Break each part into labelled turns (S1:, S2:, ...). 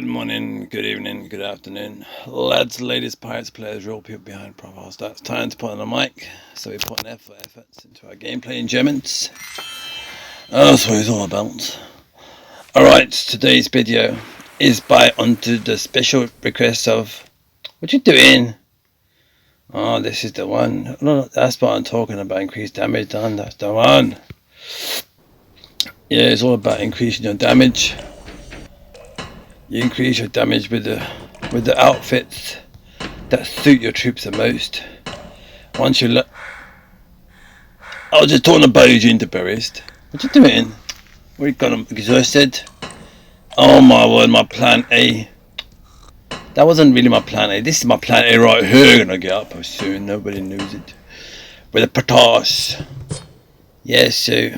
S1: morning, good evening, good afternoon, lads, ladies, pirates, players, real people behind profile stats. It's time to put on the mic, so we put an efforts into our gameplay in Germans. That's what it's all about. Alright, today's video is onto the special request of, what you doing? Oh, this is the one. No, that's what I'm talking about, increased damage done, that's the one. Yeah, it's all about increasing your damage. You increase your damage with the outfits that suit your troops the most. Once you look, I was just talking about Eugene the Barist. What you doing? We got him exhausted. Oh my word, my plan A. That wasn't really my plan A. This is my plan A right here. Gonna get up soon. Nobody knows it. With a patas. Yes, so.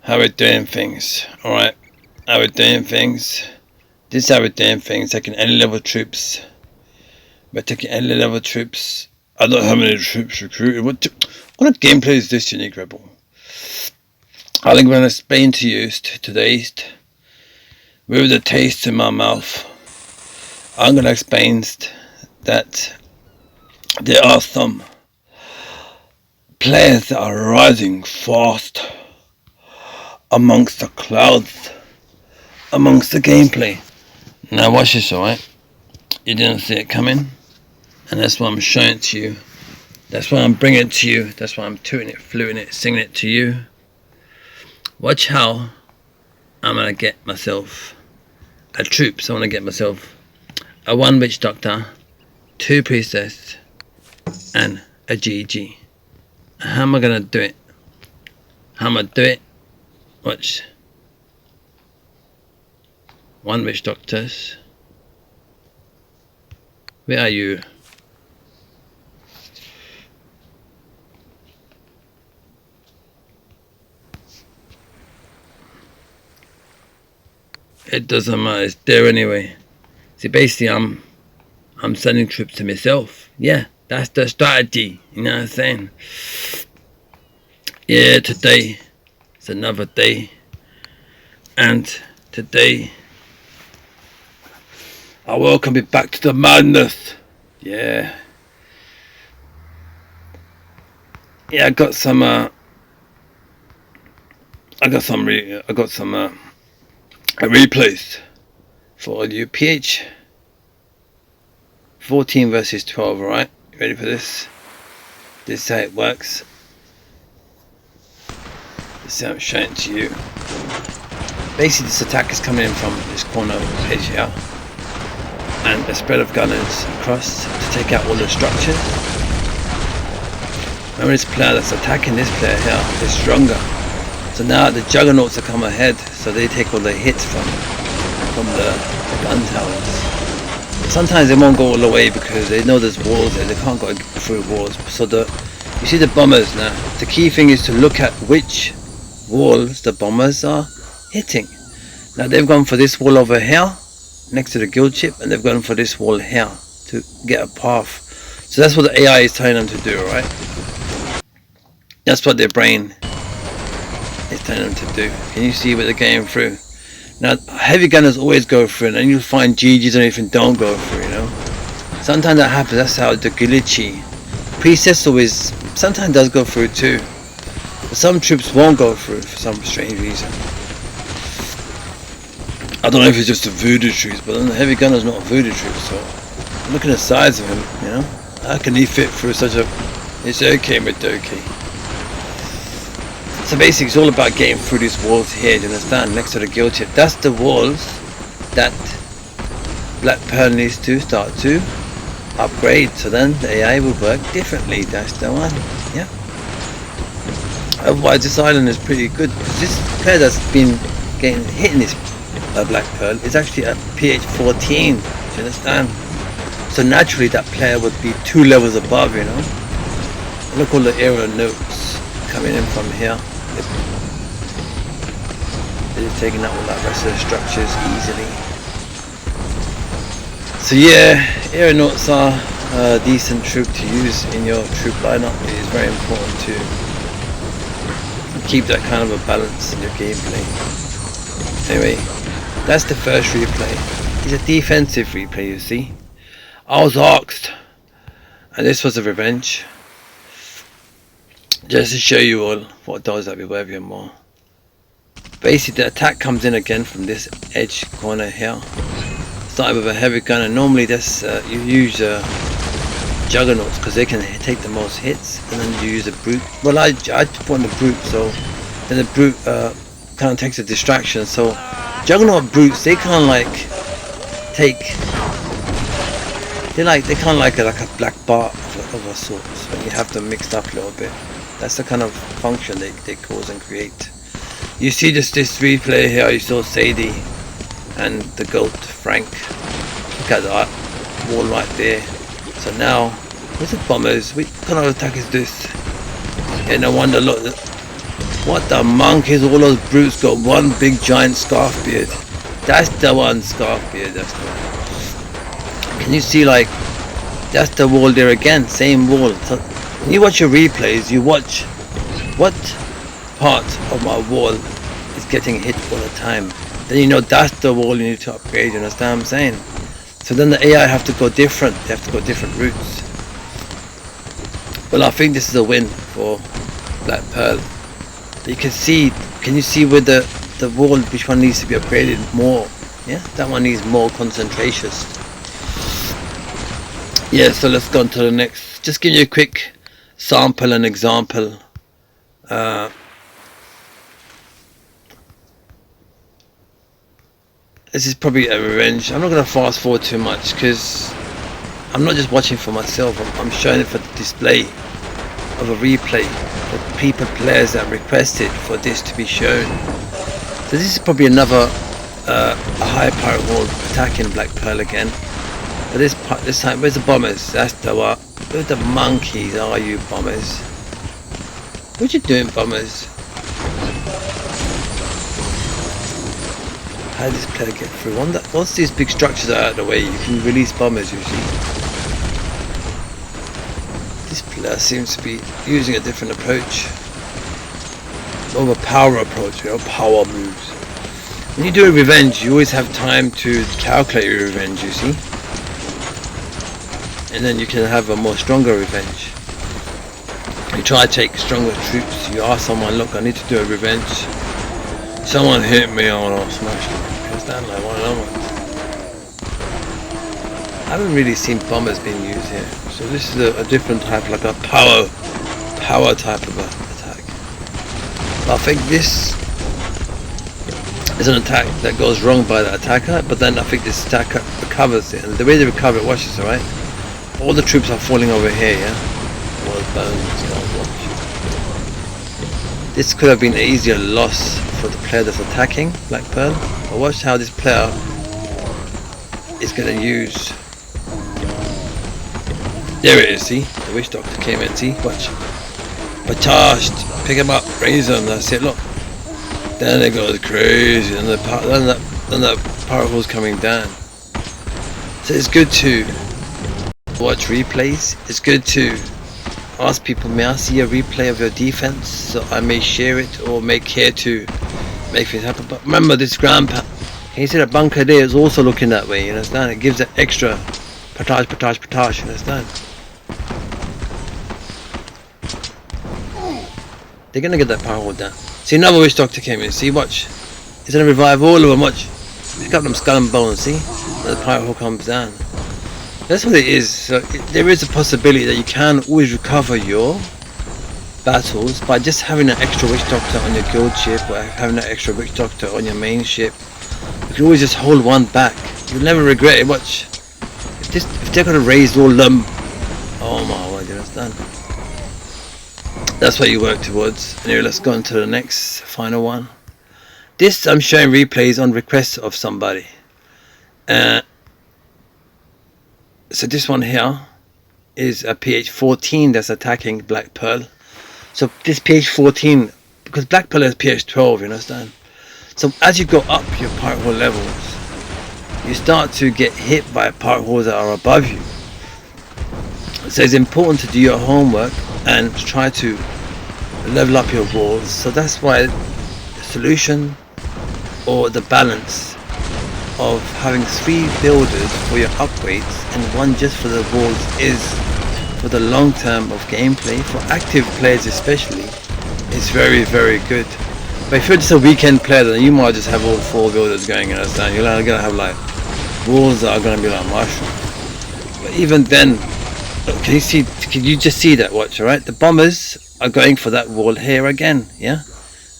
S1: How we doing things? Alright. How we doing things? This is how we're doing things. Taking any level troops. We're taking any level troops. I don't know how many troops recruited. What kind of gameplay is this, Unique Rebel? I think I'm going to explain to you today, with the taste in my mouth, I'm going to explain that there are some players that are rising fast amongst the clouds, amongst the gameplay. Now watch this, alright? You didn't see it coming, and that's why I'm showing it to you. That's why I'm bringing it to you. That's why I'm tooting it, fluting it, singing it to you. Watch how I'm gonna get myself a troops. I wanna get myself a 1 witch doctor, 2 priestess, and a GG. How am I gonna do it? How am I do it? Watch. 1 witch doctors. Where are you? It doesn't matter, it's there anyway. See, basically I'm sending troops to myself. Yeah, that's the strategy, you know what I'm saying? Yeah, today is another day. And today I welcome you back to the madness. Yeah. Yeah, I got some replays for you. PH 14 versus 12, right? You ready for this? This is how it works. This is how I'm showing it to you. Basically, this attack is coming in from this corner edge here, and a spread of gunners across to take out all the structures. Remember, this player that's attacking this player here is stronger. So now the juggernauts have come ahead, so they take all the hits from the gun towers. Sometimes they won't go all the way because they know there's walls there, they can't go through walls. So you see the bombers now. The key thing is to look at which walls the bombers are hitting. Now they've gone for this wall over here, next to the guild ship, and they've gone for this wall here to get a path. So that's what the AI is telling them to do, right? That's what their brain is telling them to do. Can you see what they're going through? Now, heavy gunners always go through, and then you'll find GGs and everything don't go through, you know? Sometimes that happens, that's how the glitchy. Priestess always, sometimes does go through too. But some troops won't go through for some strange reason. I don't know if it's just the voodoo troops, but then the heavy gunner's not a voodoo troop, so look at the size of him, you know? How can he fit through such a... It's okay, Madoki. So basically it's all about getting through these walls here, do you understand? Next to the guild ship. That's the walls that Black Pearl needs to start to upgrade, so then the AI will work differently. That's the one, yeah. Otherwise this island is pretty good. This player that's been getting hit in this Black Pearl is actually a PH 14, do you understand? So naturally that player would be 2 levels above, you know. Look all the aerial notes coming in from here. They're just taking out all that rest of the structures easily. So yeah, aeronauts are a decent troop to use in your troop lineup. It is very important to keep that kind of a balance in your gameplay. Anyway, That's the first replay. It's a defensive replay, you see. I was asked, and this was a revenge, just to show you all what does that be worth you more. Basically the attack comes in again from this edge corner here. Started with a heavy gun, and normally this you use juggernauts because they can take the most hits, and then you use a brute. Well, I put on the brute, so then the brute kind of takes a distraction. So juggernaut brutes, they kind of like take, they kind of like a black bar of a sort. So you have them mixed up a little bit. That's the kind of function they cause and create. You see this replay here. You saw Sadie and the goat Frank. Look at that wall right there. So now, where's the bombers? What kind of attack is this? Yeah, no wonder. Look, what the monkeys? All those brutes got one big giant scarf beard. That's the one scarf beard. That's the one. Can you see, like, that's the wall there again? Same wall. So when you watch your replays, you watch what part of my wall is getting hit all the time. Then you know that's the wall you need to upgrade. You understand what I'm saying? So then the AI have to go different. They have to go different routes. Well, I think this is a win for Black Pearl. You can see. Can you see where the wall, which one needs to be upgraded more? Yeah, that one needs more concentration. Yeah. So let's go on to the next. Just give you a quick sample and example. This is probably a revenge. I'm not going to fast forward too much because I'm not just watching for myself. I'm showing it for the display of a replay for players that requested for this to be shown. So this is probably another a high pirate wall attacking Black Pearl again. But this time, where's the bombers? That's the what? Where the monkeys are, you bombers? What you doing, bombers? How does this player get through? Once these big structures are out of the way, you can release bombers usually. This player seems to be using a different approach. More of a power approach, power moves. When you do a revenge, you always have time to calculate your revenge, you see. And then you can have a more stronger revenge. You try to take stronger troops. You ask someone, look, I need to do a revenge. Someone hit me, I'll smash them. Stand like one of them ones. I haven't really seen bombers being used here. So this is a different type, like a power type of attack. But I think this is an attack that goes wrong by the attacker, but then I think this attacker recovers it. And the way they recover it, watch this, alright? All the troops are falling over here, yeah? All the bones, watch. This could have been an easier loss for the player that's attacking Black Pearl. But watch how this player is going to use. There it is, see? The witch doctor came in, see? Watch. Charged. Pick him up, raise him, that's it, look. Then it goes crazy, and then the power wall's coming down. So it's good to watch replays. It's good to ask people, may I see a replay of your defense so I may share it or make care to make things happen. But remember, this can you see that bunker there is also looking that way, you understand? It gives it extra potage, you understand? They're gonna get that power wall down. See, another witch doctor came in, see, watch. He's gonna revive all of them, watch. Pick up them skull and bones, see? And the pirate hole comes down. That's what it is. So there is a possibility that you can always recover your battles by just having an extra witch doctor on your guild ship or having an extra witch doctor on your main ship. You can always just hold one back. You'll never regret it. Watch. If they're gonna raise all them, oh my word, you understand? That's what you work towards. Anyway, let's go on to the next final one. This I'm showing replays on request of somebody. So this one here is a PH14 that's attacking Black Pearl. So this PH14, because Black Pearl is PH12, you understand? So as you go up your pirate hole levels, you start to get hit by pirate holes that are above you. So it's important to do your homework and try to level up your walls. So that's why the solution or the balance of having 3 builders for your upgrades and 1 just for the walls is, for the long term of gameplay, for active players especially, it's very, very good. But if you're just a weekend player, then you might just have all 4 builders going, you understand? You're gonna have like walls that are gonna be like mushrooms. But even then, can you just see that? Watch, alright? The bombers are going for that wall here again, yeah?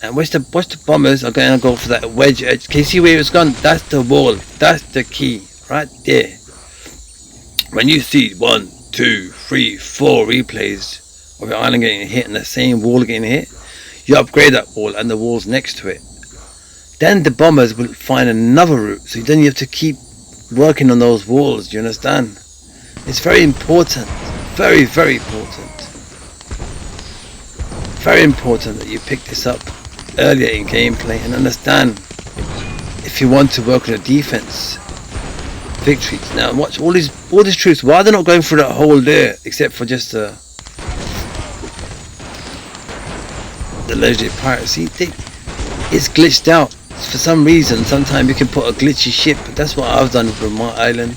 S1: And watch the bombers are going to go for that wedge edge. Can you see where it's gone? That's the wall. That's the key. Right there. When you see 1, 2, 3, 4 replays of your island getting hit and the same wall getting hit, you upgrade that wall and the walls next to it. Then the bombers will find another route. So then you have to keep working on those walls. Do you understand? It's very important. Very, very important. Very important that you pick this up earlier in gameplay and understand if you want to work on a defense victories. Now watch all these troops. Why are they not going through that hole there except for just the legendary pirate? See, it's glitched out for some reason. Sometimes you can put a glitchy ship, but that's what I've done with my island.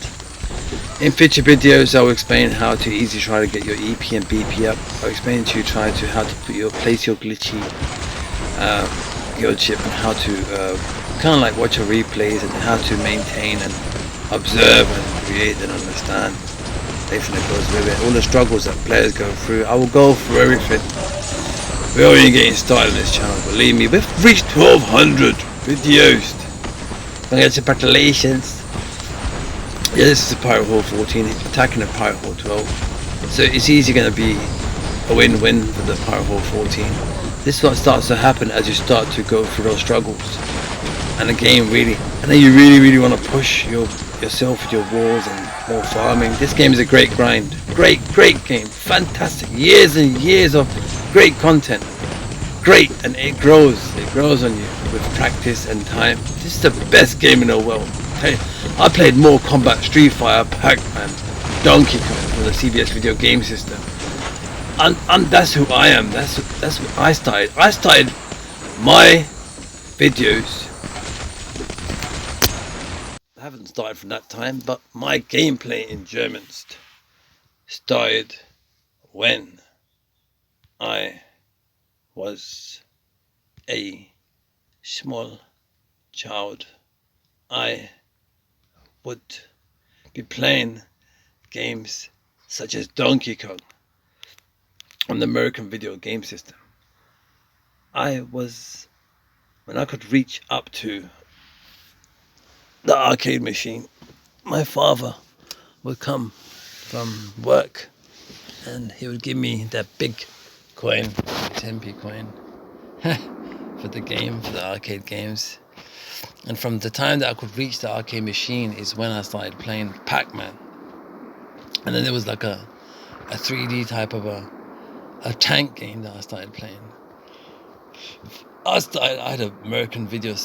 S1: In future videos I will explain how to easily try to get your EP and BP up. I'll explain to you how to place your glitchy guild ship and how to kind of like watch your replays and how to maintain and observe and create and understand everything that goes with it. All the struggles that players go through, I will go through everything. We're only getting started on this channel, believe me. We've reached 1200 videos. Congratulations. Yeah, this is the Pirate Hall 14 attacking the Pirate Hall 12. So it's easy going to be a win-win for the Pirate Hall 14. This is what starts to happen as you start to go through those struggles. And the game really, and then you really want to push yourself with your walls and more farming. This game is a great grind. Great game. Fantastic. Years and years of great content. Great, and it grows on you with practice and time. This is the best game in the world. I played more Combat, Street Fighter, Pac-Man, Donkey Kong from the CBS video game system. And that's who I am. That's what I started. I started my videos. I haven't started from that time, but my gameplay in German started when I was a small child. I would be playing games such as Donkey Kong on the American video game system. When I could reach up to the arcade machine, my father would come from work and he would give me that big coin, 10p coin, for the arcade games. And from the time that I could reach the arcade machine is when I started playing Pac-Man. And then there was like a 3D type of a tank game that I started playing. I had an American video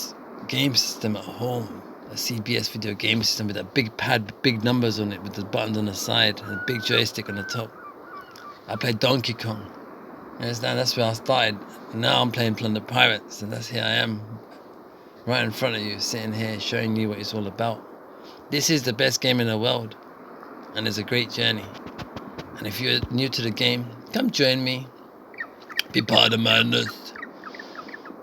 S1: game system at home, a CBS video game system with a big pad, big numbers on it, with the buttons on the side and a big joystick on the top. I played Donkey Kong. You understand? That's where I started. Now I'm playing Plunder Pirates, and that's here I am, right in front of you, sitting here showing you what it's all about. This is the best game in the world, and it's a great journey. And if you're new to the game, come join me. Be part of the madness.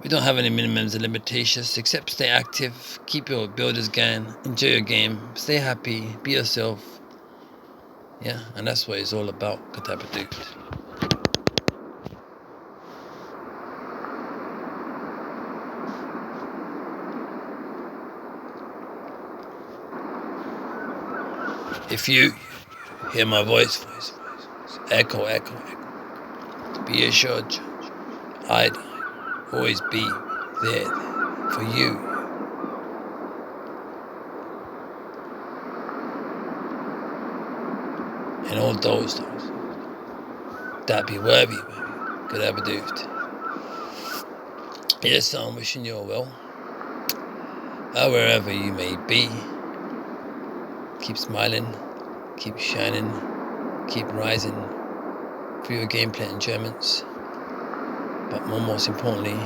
S1: We don't have any minimums or limitations, except stay active, keep your builders going, enjoy your game, stay happy, be yourself. Yeah, and that's what it's all about, Katabadukt. If you hear my voice, echo, be assured, I'd always be there for you. And all those that be worthy, could ever do it. Yes, I'm wishing you well, wherever you may be. Keep smiling, keep shining, keep rising for your gameplay in Germans. But most importantly,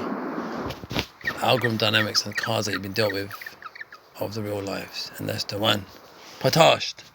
S1: algorithm dynamics and cards that you've been dealt with of the real lives, and that's the one. Patoshed.